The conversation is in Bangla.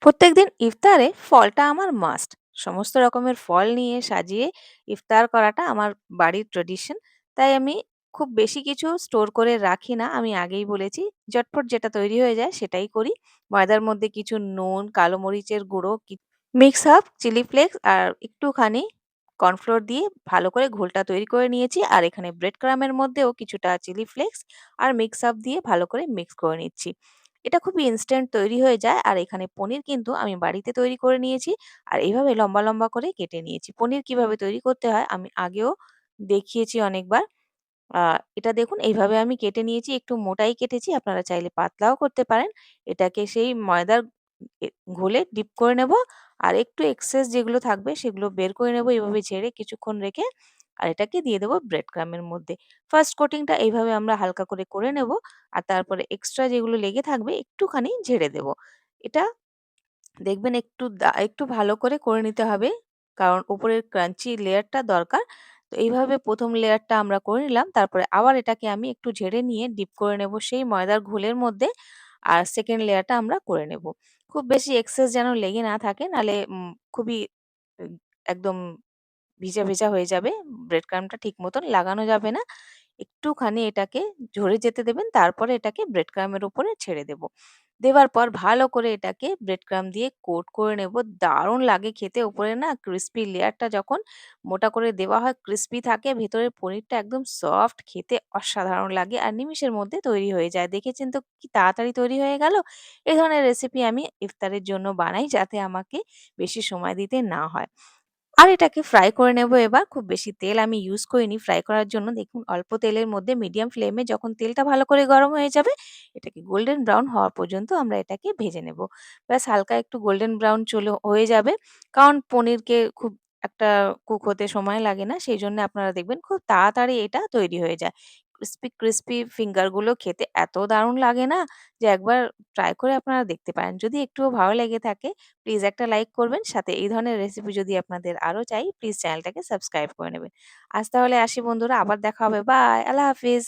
প্রত্যেকদিন ইফতারে ফলটা আমার মাস্ট। সমস্ত রকমের ফল নিয়ে সাজিয়ে ইফতার করাটা আমার বাড়ির ট্র্যাডিশন। তাই আমি খুব বেশি কিছু স্টোর করে রাখি না। আমি আগেই বলেছি, ঝটপট যেটা তৈরি হয়ে যায় সেটাই করি। ময়দার মধ্যে কিছু নুন, কালো মরিচের গুঁড়ো, মিক্স আপ, চিলি ফ্লেক্স আর একটুখানি কর্নফ্লোর দিয়ে ভালো করে ঘোলটা তৈরি করে নিয়েছি। আর এখানে ব্রেড ক্রাম্বের মধ্যেও কিছুটা চিলি ফ্লেক্স আর মিক্স আপ দিয়ে ভালো করে মিক্স করে নিচ্ছি। এটা খুবই ইনস্ট্যান্ট তৈরি হয়ে যায়। আর এখানে পনির কিন্তু আমি বাড়িতে তৈরি করে নিয়েছি। আর এইভাবে লম্বা, লম্বা করে কেটে নিয়েছি। পনির কিভাবে তৈরি করতে হয় আমি আগেও দেখিয়েছি অনেকবার। আ এটা দেখুন এইভাবে আমি কেটে নিয়েছি। একটু মোটাই কেটেছি। আপনারা চাইলে পাতলাও করতে পারেন। এটাকে সেই ময়দার এ ঘোলে ডিপ করে নেব। আর একটু এক্সেস যেগুলো থাকবে সেগুলো বের করে নেব এভাবে ঝেড়ে কিছুক্ষণ রেখে। আর এটাকে দিয়ে দেব ব্রেড ক্রাম্ব এর মধ্যে। ফার্স্ট কোটিং টা এইভাবে আমরা হালকা করে নেব। আর তারপরে এক্সট্রা যেগুলো লেগে থাকবে একটুখানি ঝেড়ে দেব। এটা দেখবেন একটু ভালো করে নিতে হবে। কারণ উপরের ক্রাঞ্চি লেয়ারটা দরকার। তো এইভাবে ১ম লেয়ারটা আমরা করে নিলাম। তারপরে আবার এটাকে আমি একটু ঝেড়ে নিয়ে ডিপ করে নেব সেই ময়দার ঘোলের মধ্যে। আর 2nd লেয়ারটা আমরা করে নেব। খুব বেশি এক্সেস যেন লেগে না থাকে নাহলে খুবই উম একদম ভিজা হয়ে যাবে। ব্রেড ক্রাম্বটা ঠিক মতন লাগানো যাবে না। একটুখানি এটাকে ঝরে যেতে দেবেন। তারপরে এটাকে ব্রেড ক্রাম্ব এর উপরে ছেড়ে দেব। দেওয়ার পর ভালো করে এটাকে ব্রেড ক্রাম্ব দিয়ে কোট করে নেব। দারুণ লাগে খেতে। উপরে না ক্রিসপি লেয়ারটা যখন মোটা করে দেওয়া হয়, ক্রিসপি থাকে। ভেতরের পনিরটা একদম সফট, খেতে অসাধারণ লাগে। আর নিমিষের মধ্যে তৈরি হয়ে যায়। দেখেছেন তো কি তাড়াতাড়ি তৈরি হয়ে গেল? এ ধরনের রেসিপি আমি ইফতারের জন্য বানাই যাতে আমাকে বেশি সময় দিতে না হয়। আর এটাকে ফ্রাই করে নেব এবার। খুব বেশি তেল আমি ইউজ করিনি ফ্রাই করার জন্য। দেখুন অল্প তেলের মধ্যে মিডিয়াম ফ্লেমে যখন তেলটা ভালো করে গরম হয়ে যাবে, এটাকে গোল্ডেন ব্রাউন হওয়া পর্যন্ত আমরা এটাকে ভেজে নেব। ব্যাস হালকা একটু গোল্ডেন ব্রাউন হয়ে যাবে। কারণ পনিরকে খুব একটা কুক হতে সময় লাগে না। সেইজন্য আপনারা দেখবেন খুব তাড়াতাড়ি এটা তৈরি হয়ে যায়। ক্রিসপি ফিঙ্গার গুলো খেতে এত দারুণ লাগে না যে একবার ট্রাই করে আপনারা দেখতে পারেন। যদি একটুও ভালো লেগে থাকে প্লিজ একটা লাইক করবেন। সাথে এই ধরনের রেসিপি যদি আপনাদের আরো চাই, প্লিজ চ্যানেলটাকে সাবস্ক্রাইব করে নেবেন। আজ তাহলে আসি বন্ধুরা, আবার দেখা হবে। বাই। আল্লাহ হাফিজ।